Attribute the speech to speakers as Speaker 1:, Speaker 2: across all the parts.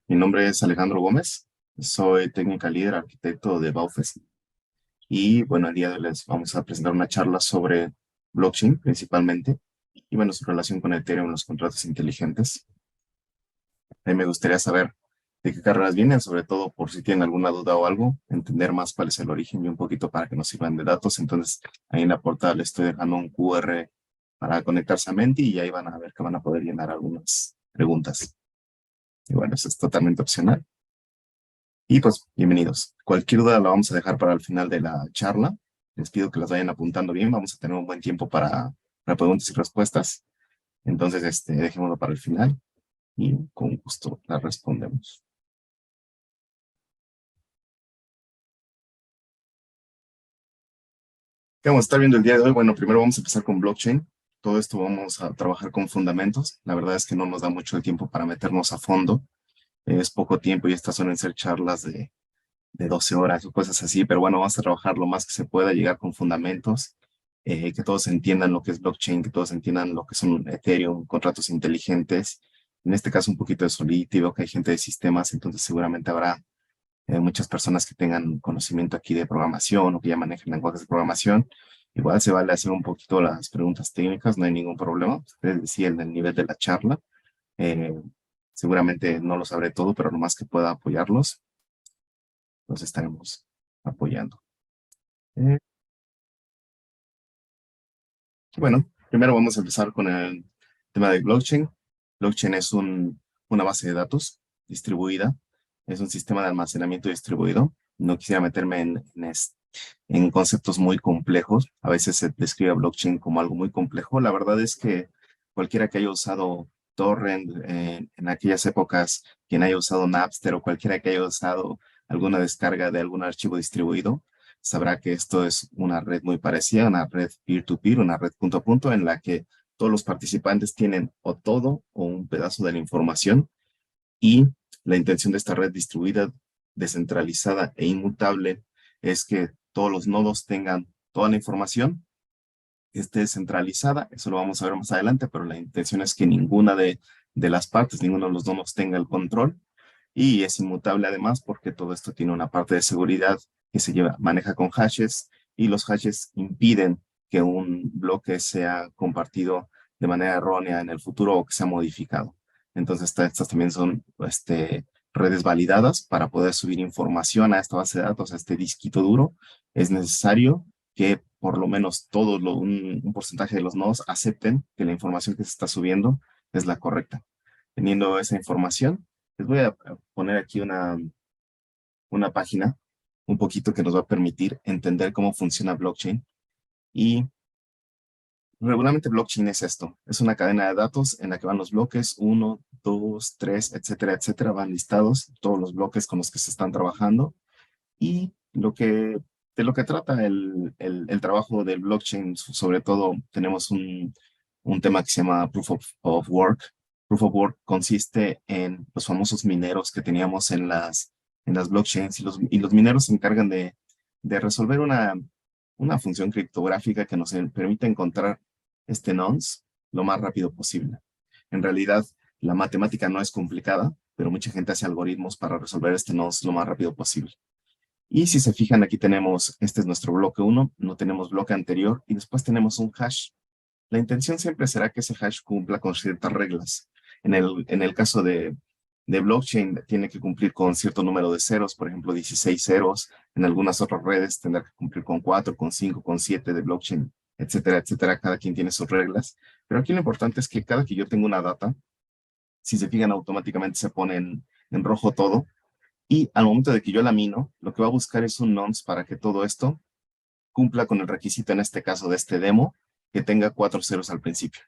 Speaker 1: Mi nombre es Alejandro Gómez, soy técnica líder arquitecto de Baufes y bueno, el día de hoy les vamos a presentar una charla sobre blockchain principalmente y bueno, su relación con Ethereum en los contratos inteligentes. Me gustaría saber de qué carreras vienen, sobre todo por si tienen alguna duda o algo, entender más cuál es el origen y un poquito para que nos sirvan de datos. Entonces, ahí en la portada les estoy dejando un QR para conectarse a Menti y ahí van a ver que van a poder llenar algunas preguntas. Y bueno, eso es totalmente opcional. Y pues, bienvenidos. Cualquier duda la vamos a dejar para el final de la charla. Les pido que las vayan apuntando bien. Vamos a tener un buen tiempo para preguntas y respuestas. Entonces, dejémoslo para el final y con gusto las respondemos. ¿Qué vamos a estar viendo el día de hoy? Bueno, primero vamos a empezar con blockchain. Todo esto vamos a trabajar con fundamentos. La verdad es que no nos da mucho el tiempo para meternos a fondo. Es poco tiempo y estas suelen ser charlas de 12 horas o cosas así, pero bueno, vamos a trabajar lo más que se pueda, llegar con fundamentos, que todos entiendan lo que es blockchain, que todos entiendan lo que son Ethereum, contratos inteligentes, en este caso un poquito de Solidity, veo que hay gente de sistemas, entonces seguramente habrá muchas personas que tengan conocimiento aquí de programación o que ya manejen lenguajes de programación. Igual se vale hacer un poquito las preguntas técnicas, no hay ningún problema. Ustedes deciden el nivel de la charla. Eh, Seguramente no lo sabré todo, pero lo más que pueda apoyarlos los estaremos apoyando. Eh, bueno, primero vamos a empezar con el tema de blockchain. Blockchain es una base de datos distribuida, es un sistema de almacenamiento distribuido. No quisiera meterme en conceptos muy complejos. A veces se describe a blockchain como algo muy complejo. La verdad es que cualquiera que haya usado Torrent en aquellas épocas, quien haya usado Napster o cualquiera que haya usado alguna descarga de algún archivo distribuido, sabrá que esto es una red muy parecida, una red peer-to-peer, una red punto a punto en la que todos los participantes tienen o todo o un pedazo de la información y la intención de esta red distribuida, descentralizada e inmutable es que todos los nodos tengan toda la información, esté descentralizada, eso lo vamos a ver más adelante, pero la intención es que ninguna de las partes, ninguno de los nodos tenga el control y es inmutable además porque todo esto tiene una parte de seguridad que maneja con hashes y los hashes impiden que un bloque sea compartido de manera errónea en el futuro o que sea modificado. Entonces, estas también son redes validadas para poder subir información a esta base de datos, a este disquito duro. Es necesario que por lo menos un porcentaje de los nodos acepten que la información que se está subiendo es la correcta. Teniendo esa información, les voy a poner aquí una página un poquito que nos va a permitir entender cómo funciona blockchain. Y regularmente blockchain es esto, es una cadena de datos en la que van los bloques, uno, dos, tres, etcétera, etcétera, van listados todos los bloques con los que se están trabajando. Y de lo que trata el trabajo del blockchain, sobre todo tenemos un tema que se llama of Work. Proof of Work consiste en los famosos mineros que teníamos en las blockchains y los mineros se encargan de resolver una función criptográfica que nos permite encontrar nonce lo más rápido posible. En realidad, la matemática no es complicada, pero mucha gente hace algoritmos para resolver nonce lo más rápido posible. Y si se fijan, aquí tenemos, este es nuestro bloque uno, no tenemos bloque anterior y después tenemos un hash. La intención siempre será que ese hash cumpla con ciertas reglas. En el caso de blockchain, tiene que cumplir con cierto número de ceros, por ejemplo, 16 ceros. En algunas otras redes tendrá que cumplir con 4, con 5, con 7 de blockchain, etcétera, etcétera. Cada quien tiene sus reglas. Pero aquí lo importante es que cada que yo tengo una data, si se fijan, automáticamente se pone en rojo todo y al momento de que yo la mino, lo que va a buscar es un nonce para que todo esto cumpla con el requisito, en este caso de este demo, que tenga 4 ceros al principio.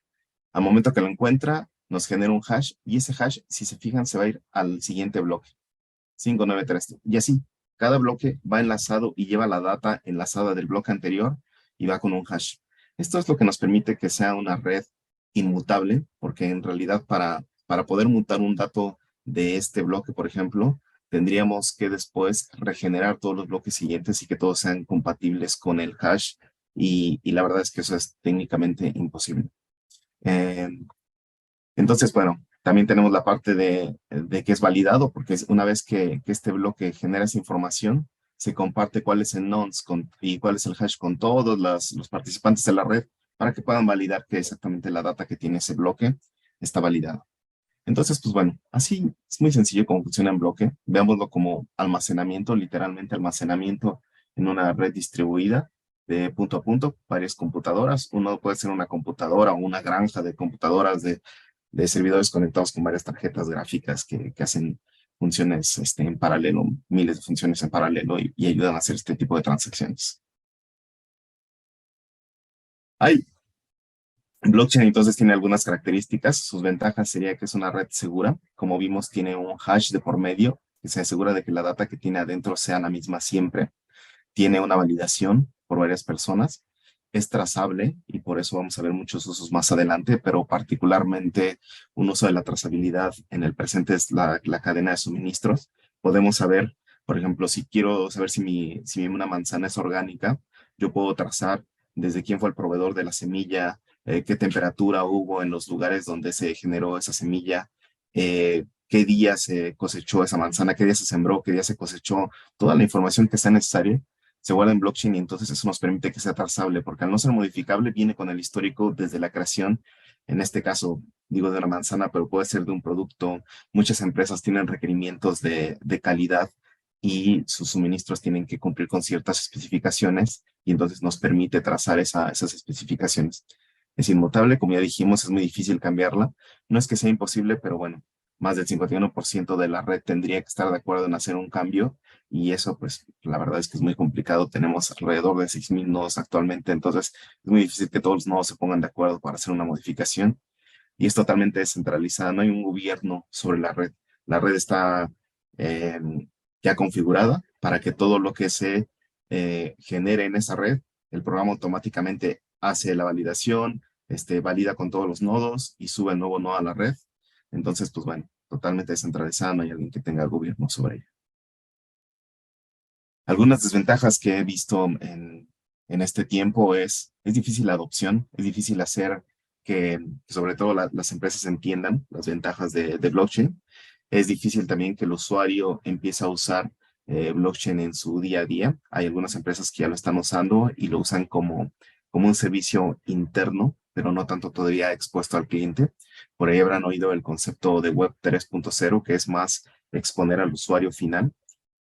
Speaker 1: Al momento que lo encuentra, nos genera un hash y ese hash, si se fijan, se va a ir al siguiente bloque, 593. Y así, cada bloque va enlazado y lleva la data enlazada del bloque anterior y va con un hash. Esto es lo que nos permite que sea una red inmutable, porque en realidad para poder mutar un dato de este bloque, por ejemplo, tendríamos que después regenerar todos los bloques siguientes y que todos sean compatibles con el hash. Y la verdad es que eso es técnicamente imposible. Eh, entonces, bueno, También tenemos la parte de que es validado, porque una vez que este bloque genera esa información, se comparte cuál es el nonce y cuál es el hash con todos los participantes de la red para que puedan validar que exactamente la data que tiene ese bloque está validada. Entonces, pues bueno, así es muy sencillo cómo funciona en bloque. Veámoslo como almacenamiento, literalmente almacenamiento en una red distribuida de punto a punto, varias computadoras. Uno puede ser una computadora o una granja de computadoras de servidores conectados con varias tarjetas gráficas que hacen funciones en paralelo, miles de funciones en paralelo y ayudan a hacer este tipo de transacciones. Hay Blockchain entonces tiene algunas características. Sus ventajas sería que es una red segura. Como vimos, tiene un hash de por medio que se asegura de que la data que tiene adentro sea la misma siempre. Tiene una validación por varias personas. Es trazable y por eso vamos a ver muchos usos más adelante, pero particularmente un uso de la trazabilidad en el presente es la cadena de suministros. Podemos saber, por ejemplo, si quiero saber si una manzana es orgánica, yo puedo trazar desde quién fue el proveedor de la semilla, qué temperatura hubo en los lugares donde se generó esa semilla, qué día se cosechó esa manzana, qué día se sembró, qué día se cosechó, toda la información que sea necesaria se guarda en blockchain y entonces eso nos permite que sea trazable, porque al no ser modificable viene con el histórico desde la creación, en este caso digo de una manzana, pero puede ser de un producto. Muchas empresas tienen requerimientos de calidad y sus suministros tienen que cumplir con ciertas especificaciones y entonces nos permite trazar esas especificaciones. Es inmutable, como ya dijimos, es muy difícil cambiarla. No es que sea imposible, pero bueno, más del 51% de la red tendría que estar de acuerdo en hacer un cambio y eso, pues, la verdad es que es muy complicado. Tenemos alrededor de 6,000 nodos actualmente, entonces es muy difícil que todos los nodos se pongan de acuerdo para hacer una modificación y es totalmente descentralizada. No hay un gobierno sobre la red. La red está eh, ya configurada para que todo lo que se genere en esa red, el programa automáticamente hace la validación, valida con todos los nodos y sube el nuevo nodo a la red. Entonces, pues bueno, totalmente descentralizada, no hay alguien que tenga gobierno sobre ella. Algunas desventajas que he visto en este tiempo es difícil la adopción, es difícil hacer que sobre todo las empresas entiendan las ventajas de blockchain. Es difícil también que el usuario empiece a usar blockchain en su día a día. Hay algunas empresas que ya lo están usando y lo usan como un servicio interno, pero no tanto todavía expuesto al cliente. Por ahí habrán oído el concepto de Web 3.0, que es más exponer al usuario final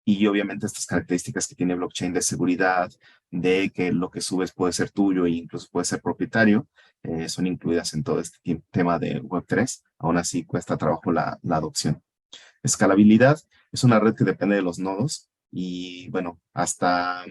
Speaker 1: y obviamente estas características que tiene blockchain de seguridad, de que lo que subes puede ser tuyo e incluso puede ser propietario, son incluidas en todo este tema de Web3. Aún así cuesta trabajo la adopción. Escalabilidad es una red que depende de los nodos y bueno, hasta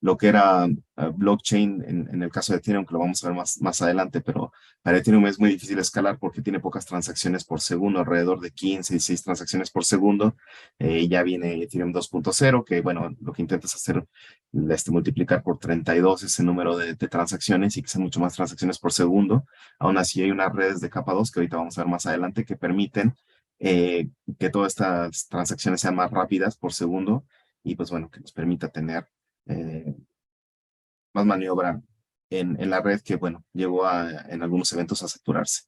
Speaker 1: lo que era blockchain en el caso de Ethereum, que lo vamos a ver más adelante, pero para Ethereum es muy difícil escalar porque tiene pocas transacciones por segundo, alrededor de 15 y 6 transacciones por segundo. Ya viene Ethereum 2.0, que bueno, lo que intenta es hacer, multiplicar por 32 ese número de transacciones y que sean mucho más transacciones por segundo. Aún así hay unas redes de capa 2 que ahorita vamos a ver más adelante que permiten que todas estas transacciones sean más rápidas por segundo y pues bueno, que nos permita tener eh, más maniobra en la red que bueno, llegó en algunos eventos a saturarse.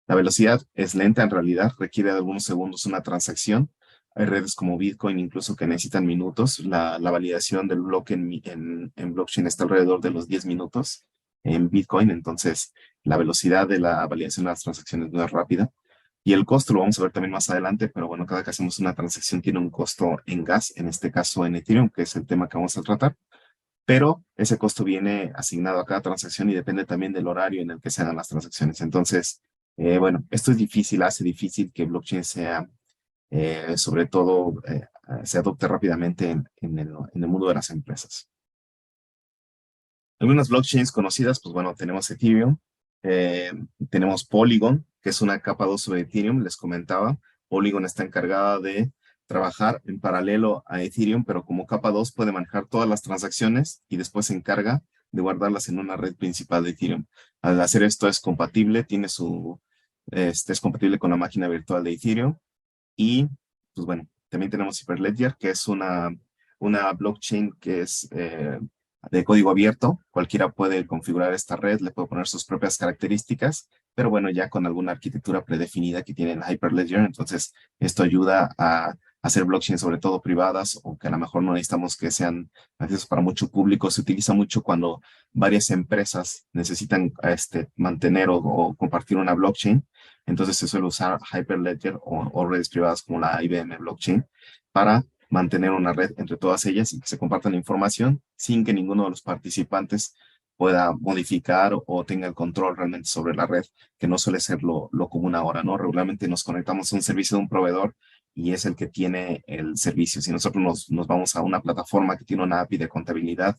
Speaker 1: La velocidad es lenta en realidad, requiere de algunos segundos una transacción. Hay redes como Bitcoin incluso que necesitan minutos. La validación del bloque en blockchain está alrededor de los 10 minutos en Bitcoin, entonces la velocidad de la validación de las transacciones no es rápida. Y el costo lo vamos a ver también más adelante, pero bueno, cada que hacemos una transacción tiene un costo en gas, en este caso en Ethereum, que es el tema que vamos a tratar, pero ese costo viene asignado a cada transacción y depende también del horario en el que se hagan las transacciones. Entonces, bueno, esto es difícil, hace difícil que blockchain sea, sobre todo, se adopte rápidamente en el mundo de las empresas. Algunas blockchains conocidas, pues bueno, tenemos Ethereum, eh, tenemos Polygon, que es una capa 2 sobre Ethereum, les comentaba. Polygon está encargada de trabajar en paralelo a Ethereum, pero como capa 2 puede manejar todas las transacciones y después se encarga de guardarlas en una red principal de Ethereum. Al hacer esto es compatible, es compatible con la máquina virtual de Ethereum y, pues bueno, también tenemos Hyperledger, que es una blockchain que es de código abierto. Cualquiera puede configurar esta red, le puede poner sus propias características pero bueno, ya con alguna arquitectura predefinida que tiene el Hyperledger, entonces esto ayuda a hacer blockchain sobre todo privadas o que a lo mejor no necesitamos que sean accesos para mucho público. Se utiliza mucho cuando varias empresas necesitan mantener o compartir una blockchain. Entonces se suele usar Hyperledger o redes privadas como la IBM Blockchain para mantener una red entre todas ellas y que se compartan información sin que ninguno de los participantes pueda modificar o tenga el control realmente sobre la red, que no suele ser lo común ahora, ¿no? Regularmente nos conectamos a un servicio de un proveedor y es el que tiene el servicio. Si nosotros nos vamos a una plataforma que tiene una API de contabilidad,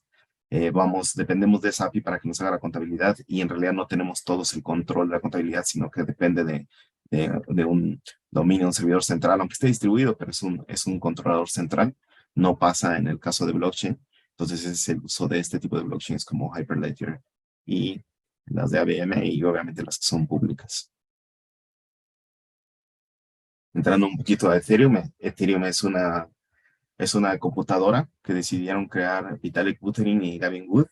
Speaker 1: dependemos de esa API para que nos haga la contabilidad y en realidad no tenemos todos el control de la contabilidad, sino que depende de un dominio, un servidor central, aunque esté distribuido, pero es un controlador central. No pasa en el caso de blockchain. Entonces ese es el uso de este tipo de blockchains como Hyperledger y las de ABM y obviamente las que son públicas. Entrando un poquito a Ethereum, Ethereum es una computadora que decidieron crear Vitalik Buterin y Gavin Wood.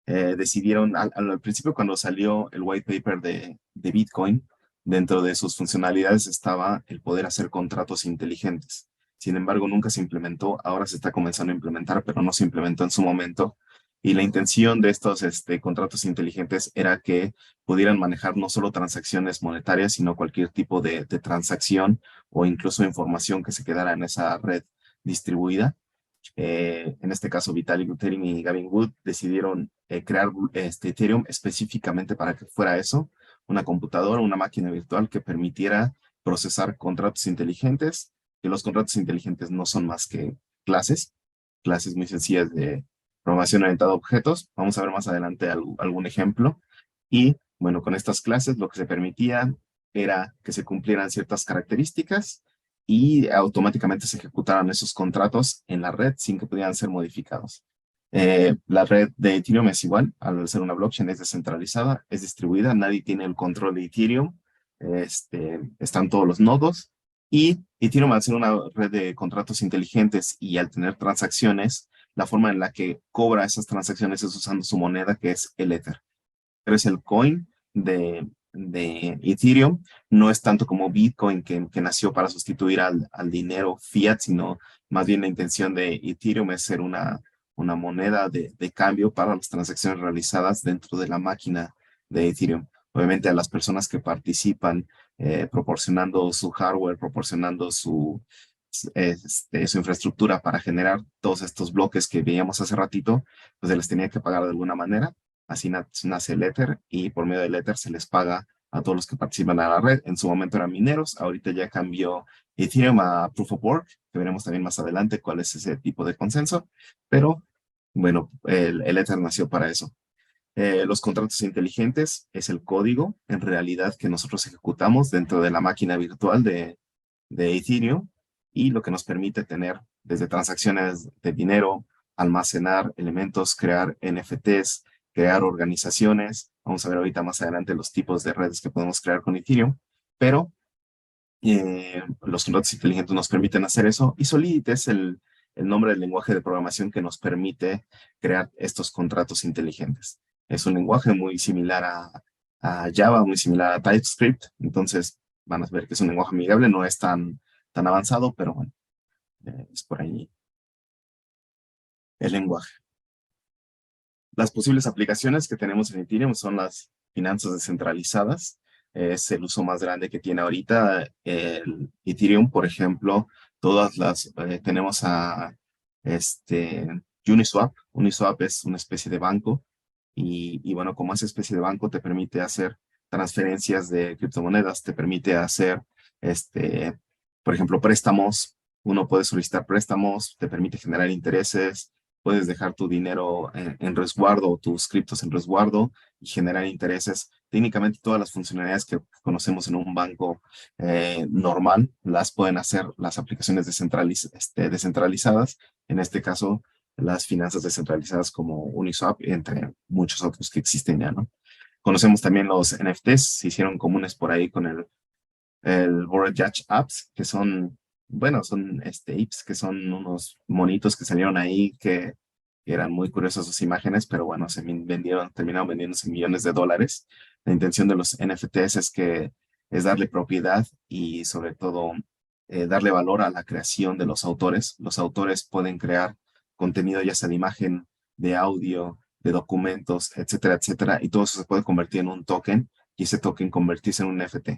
Speaker 1: Decidieron, al principio cuando salió el white paper de Bitcoin, dentro de sus funcionalidades estaba el poder hacer contratos inteligentes. Sin embargo, nunca se implementó, ahora se está comenzando a implementar, pero no se implementó en su momento. Y la intención de estos contratos inteligentes era que pudieran manejar no solo transacciones monetarias, sino cualquier tipo de transacción o incluso información que se quedara en esa red distribuida. En este caso, Vitalik Buterin y Gavin Wood decidieron crear Ethereum específicamente para que fuera eso, una computadora, una máquina virtual que permitiera procesar contratos inteligentes, que los contratos inteligentes no son más que clases muy sencillas de programación orientada a objetos. Vamos a ver más adelante algún ejemplo. Y bueno, con estas clases lo que se permitía era que se cumplieran ciertas características y automáticamente se ejecutaran esos contratos en la red sin que pudieran ser modificados. La red de Ethereum es igual, al ser una blockchain es descentralizada, es distribuida, nadie tiene el control de Ethereum, están todos los nodos y Ethereum al ser una red de contratos inteligentes y al tener transacciones, la forma en la que cobra esas transacciones es usando su moneda que es el Ether. Pero es el coin de Ethereum, no es tanto como Bitcoin que nació para sustituir al dinero fiat, sino más bien la intención de Ethereum es ser una moneda de cambio para las transacciones realizadas dentro de la máquina de Ethereum. Obviamente a las personas que participan proporcionando su hardware, proporcionando su infraestructura para generar todos estos bloques que veíamos hace ratito, pues se les tenía que pagar de alguna manera. Así nace el Ether y por medio del Ether se les paga a todos los que participan a la red. En su momento eran mineros, ahorita ya cambió Ethereum a Proof of Work, que veremos también más adelante cuál es ese tipo de consenso, pero bueno, el Ether nació para eso. Los contratos inteligentes es el código en realidad que nosotros ejecutamos dentro de la máquina virtual de Ethereum y lo que nos permite tener desde transacciones de dinero, almacenar elementos, crear NFTs, crear organizaciones. Vamos a ver ahorita más adelante los tipos de redes que podemos crear con Ethereum, pero los contratos inteligentes nos permiten hacer eso y Solidity es el nombre del lenguaje de programación que nos permite crear estos contratos inteligentes. Es un lenguaje muy similar a Java, muy similar a TypeScript, entonces van a ver que es un lenguaje amigable, no es tan avanzado, pero bueno, es por ahí el lenguaje. Las posibles aplicaciones que tenemos en Ethereum son las finanzas descentralizadas. Es el uso más grande que tiene ahorita el Ethereum, por ejemplo, tenemos a Uniswap. Uniswap es una especie de banco y bueno, como esa especie de banco te permite hacer transferencias de criptomonedas, te permite hacer, por ejemplo, préstamos. Uno puede solicitar préstamos, te permite generar intereses, puedes dejar tu dinero en resguardo o tus criptos en resguardo y generar intereses. Técnicamente todas las funcionalidades que conocemos en un banco normal las pueden hacer las aplicaciones descentralizadas. En este caso, las finanzas descentralizadas como Uniswap, entre muchos otros que existen ya, ¿no? Conocemos también los NFTs, se hicieron comunes por ahí con el Bored Yacht Apps, que son, bueno, son apes, que son unos monitos que salieron ahí que eran muy curiosas sus imágenes, pero bueno, terminaron vendiéndose millones de dólares. La intención de los NFTs es darle propiedad y sobre todo darle valor a la creación de los autores. Los autores pueden crear contenido ya sea de imagen, de audio, de documentos, etcétera, etcétera, y todo eso se puede convertir en un token y ese token convertirse en un NFT.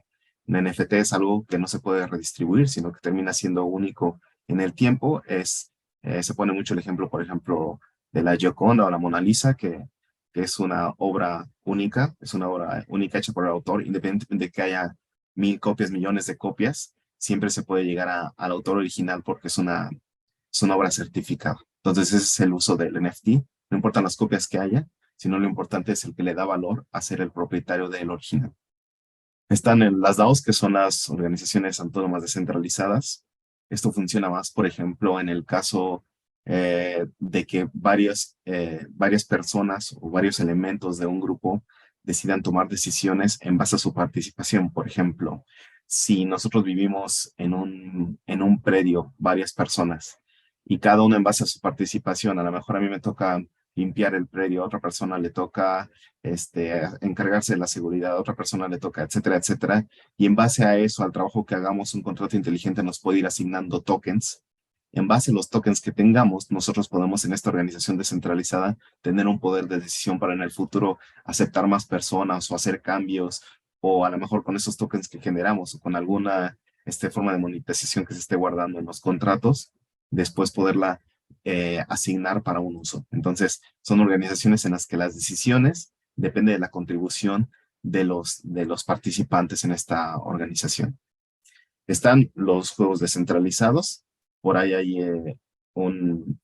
Speaker 1: Un NFT es algo que no se puede redistribuir, sino que termina siendo único en el tiempo. Se pone mucho el ejemplo, por ejemplo, de la Gioconda o la Mona Lisa, que es una obra única, es una obra única hecha por el autor, independientemente de que haya 1000 copias, millones de copias, siempre se puede llegar al autor original porque es una obra certificada. Entonces, ese es el uso del NFT. No importan las copias que haya, sino lo importante es el que le da valor a ser el propietario del original. Están en las DAOs, que son las organizaciones autónomas descentralizadas. Esto funciona más, por ejemplo, en el caso de que varias personas o varios elementos de un grupo decidan tomar decisiones en base a su participación. Por ejemplo, si nosotros vivimos en un predio, varias personas, y cada uno en base a su participación, a lo mejor a mí me toca limpiar el predio, a otra persona le toca encargarse de la seguridad, a otra persona le toca, etcétera, etcétera. Y en base a eso, al trabajo que hagamos, un contrato inteligente nos puede ir asignando tokens. En base a los tokens que tengamos, nosotros podemos en esta organización descentralizada tener un poder de decisión para en el futuro aceptar más personas o hacer cambios, o a lo mejor con esos tokens que generamos o con alguna forma de monetización que se esté guardando en los contratos, después poderla asignar para un uso. Entonces, son organizaciones en las que las decisiones depende de la contribución de los participantes en esta organización. Están los juegos descentralizados. Por ahí hay un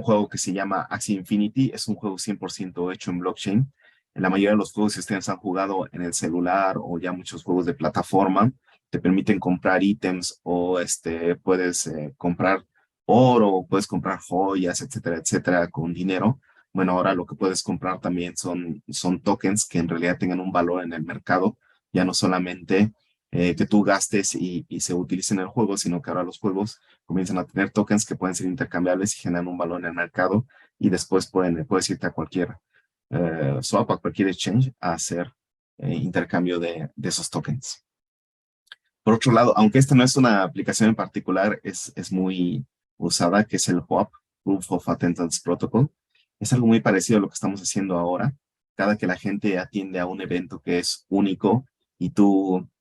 Speaker 1: juego que se llama Axie Infinity. Es un juego 100% hecho en blockchain. La mayoría de los juegos que ustedes han jugado en el celular o ya muchos juegos de plataforma te permiten comprar ítems o puedes comprar oro, puedes comprar joyas, etcétera, etcétera, con dinero. Bueno, ahora lo que puedes comprar también son tokens que en realidad tengan un valor en el mercado, ya no solamente que tú gastes y se utilice en el juego, sino que ahora los juegos comienzan a tener tokens que pueden ser intercambiables y generan un valor en el mercado y después puedes irte a cualquier swap, a cualquier exchange a hacer intercambio de esos tokens. Por otro lado, aunque esta no es una aplicación en particular, es muy usada, que es el POAP, Proof of Attendance Protocol. Es algo muy parecido a lo que estamos haciendo ahora. Cada que la gente atiende a un evento que es único y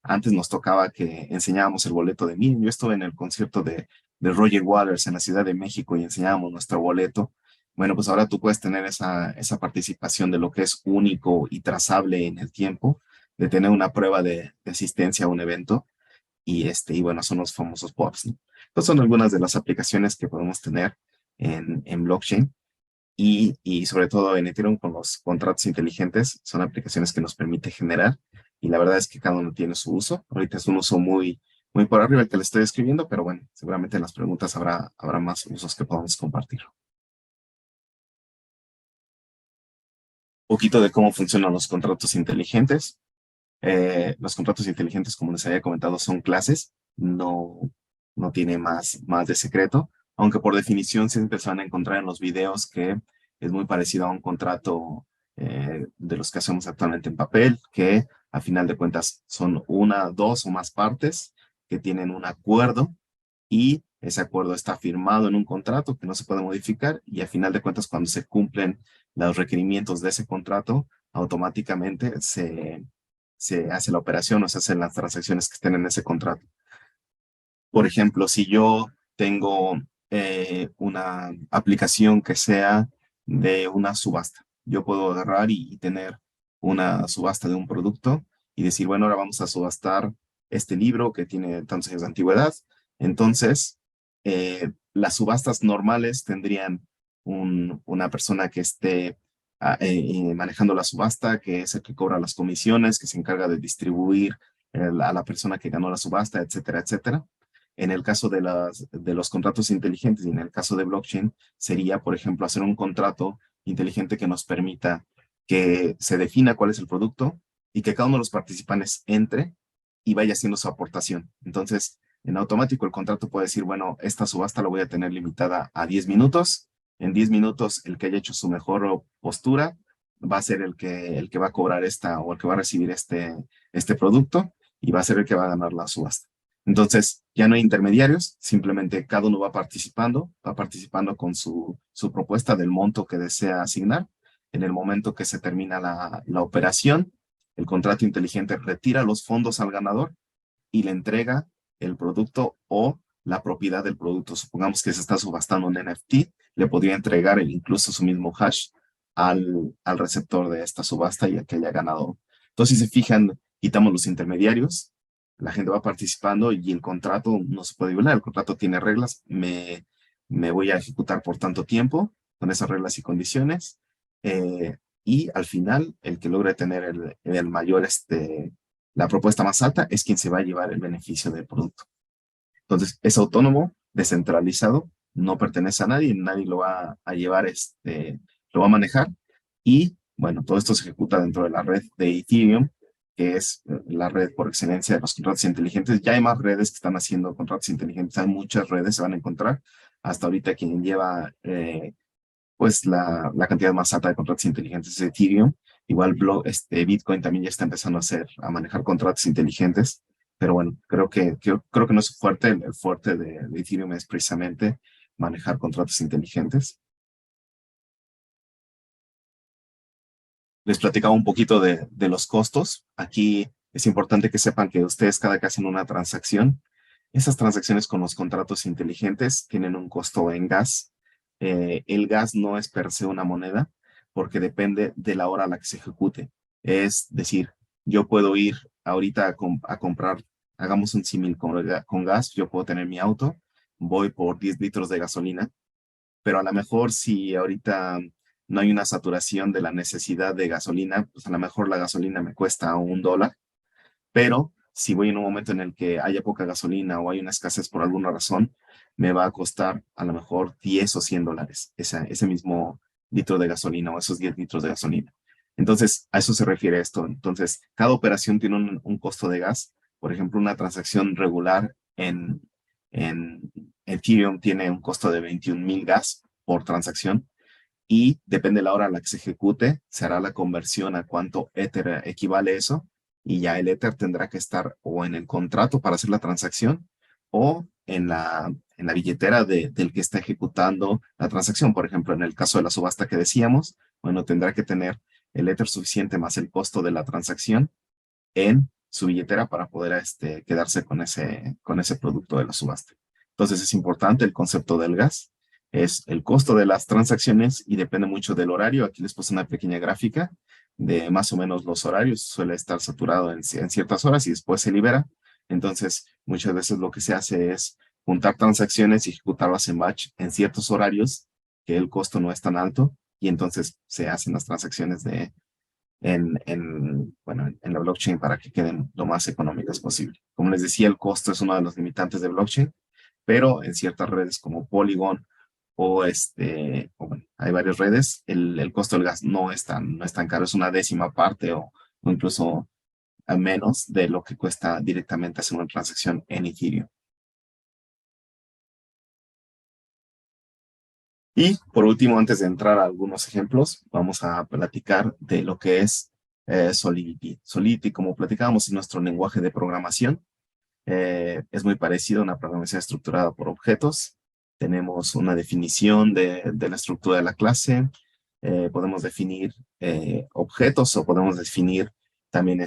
Speaker 1: antes nos tocaba que enseñábamos el boleto de mí. Yo estuve en el concierto de Roger Waters en la Ciudad de México y enseñábamos nuestro boleto. Bueno, pues ahora tú puedes tener esa participación de lo que es único y trazable en el tiempo, de tener una prueba de asistencia a un evento y bueno, son los famosos POAPs, ¿no? Entonces son algunas de las aplicaciones que podemos tener en blockchain y sobre todo en Ethereum con los contratos inteligentes. Son aplicaciones que nos permite generar y la verdad es que cada uno tiene su uso. Ahorita es un uso muy por arriba el que le estoy escribiendo, pero bueno, seguramente en las preguntas habrá más usos que podamos compartir. Un poquito de cómo funcionan los contratos inteligentes. Los contratos inteligentes, como les había comentado, son clases, no tiene más de secreto, aunque por definición siempre se van a encontrar en los videos que es muy parecido a un contrato de los que hacemos actualmente en papel, que a final de cuentas son una, dos o más partes que tienen un acuerdo y ese acuerdo está firmado en un contrato que no se puede modificar y a final de cuentas cuando se cumplen los requerimientos de ese contrato, automáticamente se hace la operación o se hacen las transacciones que estén en ese contrato. Por ejemplo, si yo tengo una aplicación que sea de una subasta, yo puedo agarrar y tener una subasta de un producto y decir, bueno, ahora vamos a subastar este libro que tiene tantos años de antigüedad. Entonces, las subastas normales tendrían una persona que esté manejando la subasta, que es el que cobra las comisiones, que se encarga de distribuir a la persona que ganó la subasta, etcétera, etcétera. En el caso de los contratos inteligentes y en el caso de blockchain, sería, por ejemplo, hacer un contrato inteligente que nos permita que se defina cuál es el producto y que cada uno de los participantes entre y vaya haciendo su aportación. Entonces, en automático el contrato puede decir, bueno, esta subasta la voy a tener limitada a 10 minutos. En 10 minutos, el que haya hecho su mejor postura va a ser el que va a cobrar esta o el que va a recibir este producto y va a ser el que va a ganar la subasta. Entonces, ya no hay intermediarios, simplemente cada uno va participando con su propuesta del monto que desea asignar. En el momento que se termina la operación, el contrato inteligente retira los fondos al ganador y le entrega el producto o la propiedad del producto. Supongamos que se está subastando un NFT, le podría entregar incluso su mismo hash al receptor de esta subasta y a que haya ganado. Entonces, si se fijan, quitamos los intermediarios, la gente va participando y el contrato no se puede violar. El contrato tiene reglas, me voy a ejecutar por tanto tiempo con esas reglas y condiciones. Y al final, el que logre tener el mayor, la propuesta más alta es quien se va a llevar el beneficio del producto. Entonces, es autónomo, descentralizado, no pertenece a nadie, nadie lo va a llevar, lo va a manejar. Y bueno, todo esto se ejecuta dentro de la red de Ethereum, que es la red por excelencia de los contratos inteligentes. Ya hay más redes que están haciendo contratos inteligentes, hay muchas redes, se van a encontrar. Hasta ahorita quien lleva pues la cantidad más alta de contratos inteligentes es Ethereum. Igual Bitcoin también ya está empezando a manejar contratos inteligentes. Pero bueno, creo que no es su fuerte. El fuerte de Ethereum es precisamente manejar contratos inteligentes. Les platicaba un poquito de los costos. Aquí es importante que sepan que ustedes cada que hacen una transacción, esas transacciones con los contratos inteligentes tienen un costo en gas. El gas no es per se una moneda porque depende de la hora a la que se ejecute. Es decir, yo puedo ir ahorita a comprar, hagamos un símil con gas, yo puedo tener mi auto, voy por 10 litros de gasolina, pero a lo mejor si ahorita no hay una saturación de la necesidad de gasolina, pues a lo mejor la gasolina me cuesta $1, pero si voy en un momento en el que haya poca gasolina o hay una escasez por alguna razón, me va a costar a lo mejor 10 o $100 ese mismo litro de gasolina o esos 10 litros de gasolina. Entonces, a eso se refiere esto. Entonces, cada operación tiene un costo de gas. Por ejemplo, una transacción regular en Ethereum tiene un costo de 21,000 gas por transacción y depende de la hora a la que se ejecute, se hará la conversión a cuánto Ether equivale eso y ya el Ether tendrá que estar o en el contrato para hacer la transacción o en la billetera del que está ejecutando la transacción. Por ejemplo, en el caso de la subasta que decíamos, bueno, tendrá que tener el Ether suficiente más el costo de la transacción en su billetera para poder quedarse con ese producto de la subasta. Entonces es importante el concepto del gas, es el costo de las transacciones y depende mucho del horario. Aquí les puse una pequeña gráfica de más o menos los horarios, suele estar saturado en ciertas horas y después se libera. Entonces muchas veces lo que se hace es juntar transacciones y ejecutarlas en batch en ciertos horarios que el costo no es tan alto y entonces se hacen las transacciones bueno, en la blockchain para que queden lo más económicas posible. Como les decía, el costo es uno de los limitantes de blockchain, pero en ciertas redes como Polygon o bueno, hay varias redes, el costo del gas no es tan caro, es una décima parte o incluso a menos de lo que cuesta directamente hacer una transacción en Ethereum. Y por último, antes de entrar a algunos ejemplos, vamos a platicar de lo que es Solidity. Solidity, como platicábamos, en nuestro lenguaje de programación. Es muy parecido a una programación estructurada por objetos. Tenemos una definición de la estructura de la clase. Podemos definir objetos o podemos definir también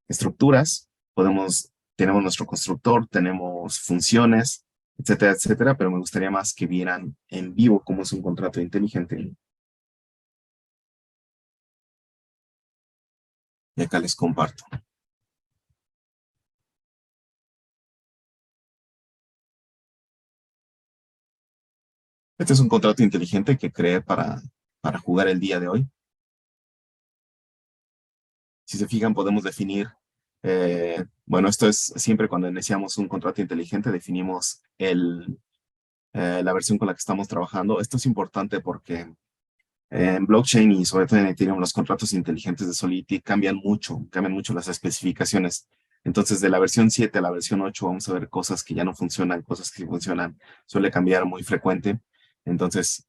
Speaker 1: estructuras. Tenemos nuestro constructor, tenemos funciones, etcétera, etcétera, pero me gustaría más que vieran en vivo cómo es un contrato inteligente. Y acá les comparto. Este es un contrato inteligente que creé para jugar el día de hoy. Si se fijan, podemos definir, bueno, esto es siempre cuando iniciamos un contrato inteligente, definimos la versión con la que estamos trabajando. Esto es importante porque en blockchain y sobre todo en Ethereum, los contratos inteligentes de Solidity cambian mucho las especificaciones. Entonces, de la versión 7 a la versión 8 vamos a ver cosas que ya no funcionan, cosas que sí funcionan. Suele cambiar muy frecuente. Entonces,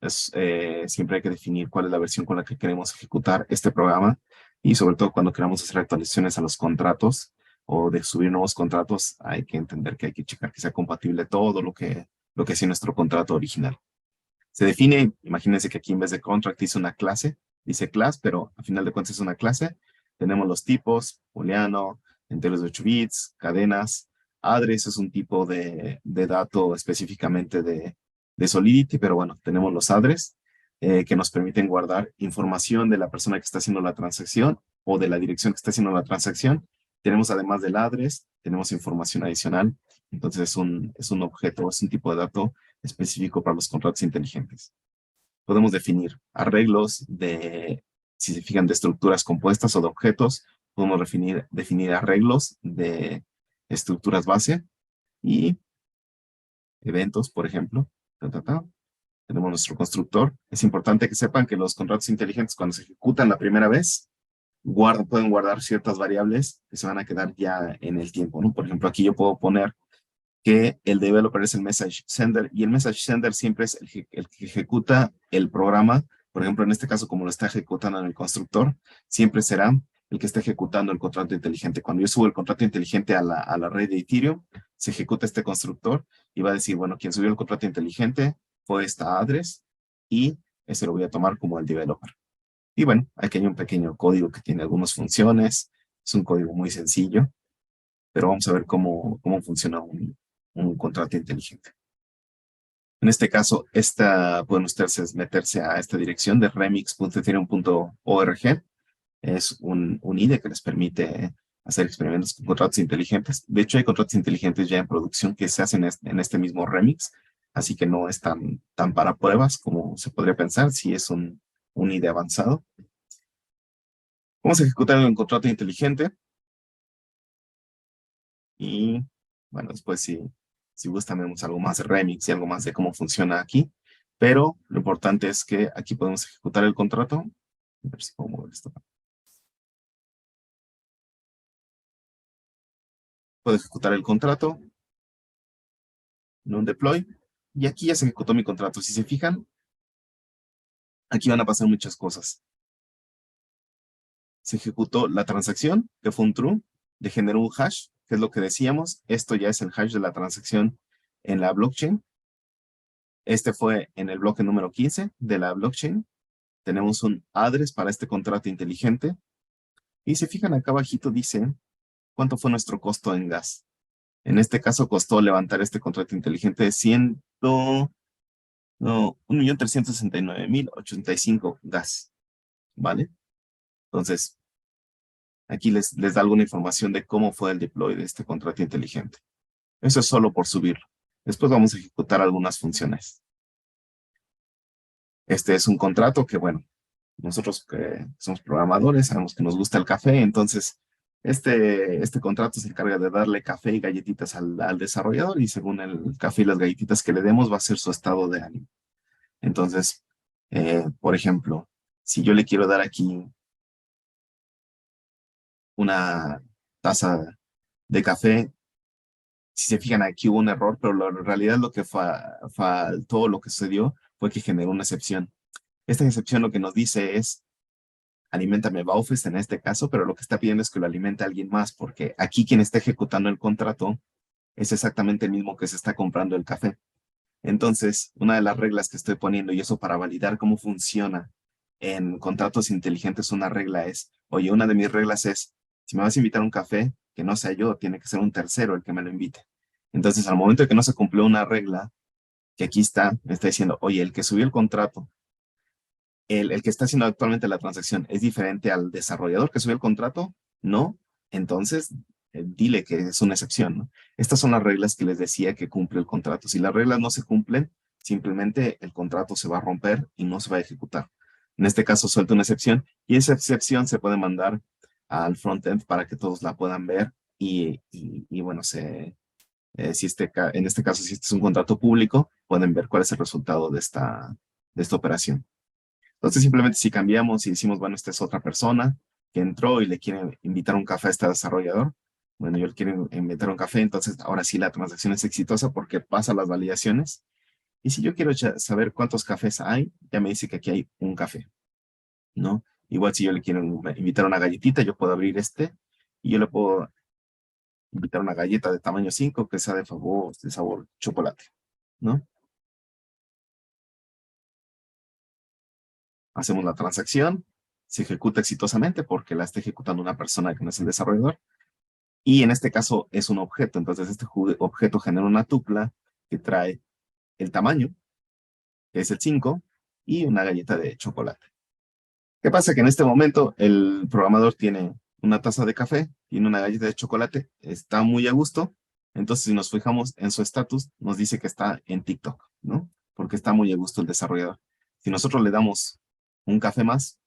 Speaker 1: siempre hay que definir cuál es la versión con la que queremos ejecutar este programa y sobre todo cuando queramos hacer actualizaciones a los contratos o de subir nuevos contratos, hay que entender que hay que checar que sea compatible todo lo que es nuestro contrato original. Se define, imagínense que aquí en vez de contract dice class, pero a final de cuentas es una clase. Tenemos los tipos, booleano, enteros de 8 bits, cadenas. Address es un tipo de dato específicamente de Solidity, pero bueno, tenemos los address que nos permiten guardar información de la persona que está haciendo la transacción o de la dirección que está haciendo la transacción. Tenemos además del address, tenemos información adicional. Entonces es un objeto, es un tipo de dato específico para los contratos inteligentes. Podemos definir arreglos si se fijan, de estructuras compuestas o de objetos. Podemos definir arreglos de estructuras base y eventos, por ejemplo. Ta, ta, ta. Tenemos nuestro constructor. Es importante que sepan que los contratos inteligentes, cuando se ejecutan la primera vez, pueden guardar ciertas variables que se van a quedar ya en el tiempo, ¿no? Por ejemplo, aquí yo puedo poner que el developer es el message sender y el message sender siempre es el que ejecuta el programa. Por ejemplo, en este caso, como lo está ejecutando en el constructor, siempre será el que está ejecutando el contrato inteligente. Cuando yo subo el contrato inteligente a la red de Ethereum, se ejecuta este constructor y va a decir, bueno, quien subió el contrato inteligente fue esta address y ese lo voy a tomar como el developer. Y bueno, aquí hay un pequeño código que tiene algunas funciones. Es un código muy sencillo, pero vamos a ver cómo funciona un contrato inteligente. En este caso, pueden ustedes meterse a esta dirección de remix.ethereum.org. Es un IDE que les permite hacer experimentos con contratos inteligentes. De hecho, hay contratos inteligentes ya en producción que se hacen en este mismo remix, así que no es tan para pruebas como se podría pensar, si es un IDE avanzado. Vamos a ejecutar un contrato inteligente y, bueno, después si gustan vemos algo más de remix y algo más de cómo funciona aquí, pero lo importante es que aquí podemos ejecutar el contrato. A ver si puedo mover esto. Puedo ejecutar el contrato en un deploy y aquí ya se ejecutó mi contrato. Si se fijan, aquí van a pasar muchas cosas. Se ejecutó la transacción, que fue un true, le generó un hash, que es lo que decíamos. Esto ya es el hash de la transacción en la blockchain. Este fue en el bloque número 15 de la blockchain. Tenemos un address para este contrato inteligente. Y si fijan acá abajito dice cuánto fue nuestro costo en gas. En este caso costó levantar este contrato inteligente de 1.369.085 gas, ¿vale? Entonces, aquí les da alguna información de cómo fue el deploy de este contrato inteligente. Eso es solo por subirlo. Después vamos a ejecutar algunas funciones. Este es un contrato que, bueno, nosotros que somos programadores sabemos que nos gusta el café, entonces este contrato se encarga de darle café y galletitas al desarrollador y según el café y las galletitas que le demos va a ser su estado de ánimo. Entonces, por ejemplo, si yo le quiero dar aquí una taza de café, si se fijan aquí hubo un error, pero en realidad lo que faltó, lo que sucedió fue que generó una excepción. Esta excepción lo que nos dice es aliméntame Baufest en este caso, pero lo que está pidiendo es que lo alimente a alguien más, porque aquí quien está ejecutando el contrato es exactamente el mismo que se está comprando el café. Entonces, una de las reglas que estoy poniendo, y eso para validar cómo funciona en contratos inteligentes, una regla es, oye, una de mis reglas es, si me vas a invitar a un café, que no sea yo, tiene que ser un tercero el que me lo invite. Entonces, al momento de que no se cumplió una regla, que aquí está, me está diciendo, oye, el que subió el contrato el que está haciendo actualmente la transacción es diferente al desarrollador que subió el contrato, no, entonces dile que es una excepción, ¿no? Estas son las reglas que les decía que cumple el contrato. Si las reglas no se cumplen, simplemente el contrato se va a romper y no se va a ejecutar. En este caso, suelta una excepción y esa excepción se puede mandar al frontend para que todos la puedan ver y bueno, en este caso, si este es un contrato público, pueden ver cuál es el resultado de esta operación. Entonces, simplemente si cambiamos y decimos, bueno, esta es otra persona que entró y le quiere invitar un café a este desarrollador, bueno, yo le quiero invitar un café, entonces ahora sí la transacción es exitosa porque pasa las validaciones Y si yo quiero saber cuántos cafés hay, ya me dice que aquí hay un café, ¿no? Igual si yo le quiero invitar una galletita, yo puedo abrir y yo le puedo invitar una galleta de tamaño 5 que sea de sabor chocolate, ¿no? Hacemos la transacción, se ejecuta exitosamente porque la está ejecutando una persona que no es el desarrollador. Y en este caso es un objeto, entonces este objeto genera una tupla que trae el tamaño, que es el 5, y una galleta de chocolate. ¿Qué pasa? Que en este momento el programador tiene una taza de café, tiene una galleta de chocolate, está muy a gusto, entonces si nos fijamos en su estatus, nos dice que está en TikTok, ¿no? Porque está muy a gusto el desarrollador. Si nosotros le damos un café más,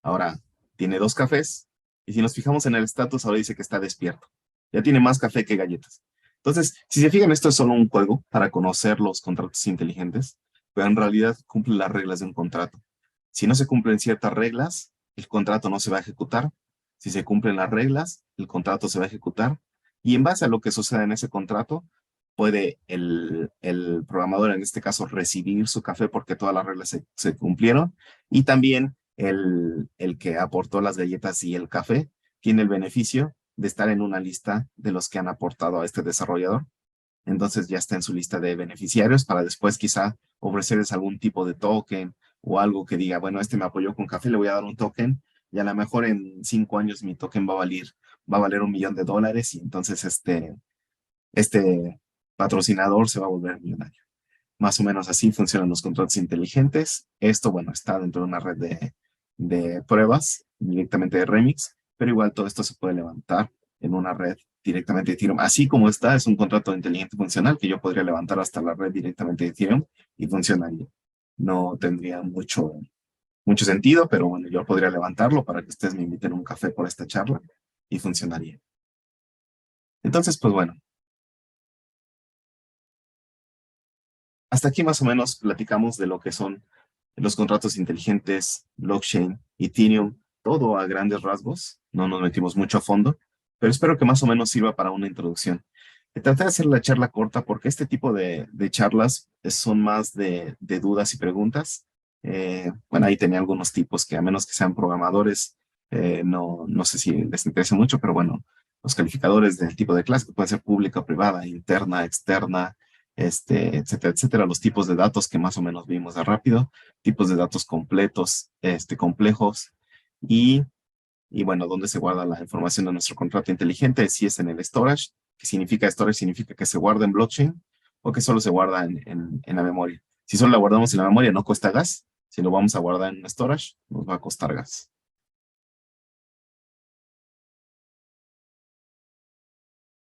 Speaker 1: ahora tiene 2 cafés, y si nos fijamos en el estatus, ahora dice que está despierto. Ya tiene más café que galletas. Entonces, si se fijan, esto es solo un juego para conocer los contratos inteligentes, pero en realidad cumple las reglas de un contrato. Si no se cumplen ciertas reglas, el contrato no se va a ejecutar. Si se cumplen las reglas, el contrato se va a ejecutar. Y en base a lo que suceda en ese contrato, puede el programador, en este caso, recibir su café porque todas las reglas se cumplieron. Y también el que aportó las galletas y el café tiene el beneficio de estar en una lista de los que han aportado a este desarrollador. Entonces ya está en su lista de beneficiarios para después quizá ofrecerles algún tipo de token o algo que diga, bueno, este me apoyó con café, le voy a dar un token y a lo mejor en 5 años mi token va a valer $1 millón y entonces este patrocinador se va a volver millonario. Más o menos así funcionan los contratos inteligentes. Esto, bueno, está dentro de una red de pruebas directamente de Remix, pero igual todo esto se puede levantar en una red directamente de Ethereum. Así como está, es un contrato inteligente funcional que yo podría levantar hasta la red directamente de Ethereum y funcionaría. No tendría mucho sentido, pero bueno, yo podría levantarlo para que ustedes me inviten a un café por esta charla y funcionaría. Entonces, pues bueno, hasta aquí más o menos platicamos de lo que son los contratos inteligentes, blockchain, Ethereum, todo a grandes rasgos. No nos metimos mucho a fondo, pero espero que más o menos sirva para una introducción. Traté de hacer la charla corta porque este tipo de charlas son más de dudas y preguntas. Bueno, ahí tenía algunos tipos que a menos que sean programadores, no sé si les interesa mucho, pero bueno, los calificadores del tipo de clase que puede ser pública, privada, interna, externa, etcétera, etcétera, los tipos de datos que más o menos vimos de rápido, tipos de datos completos, complejos, y, y bueno, dónde se guarda la información de nuestro contrato inteligente, si es en el storage, que significa storage, significa que se guarda en blockchain o que solo se guarda en la memoria. Si solo la guardamos en la memoria no cuesta gas, si lo vamos a guardar en storage nos va a costar gas.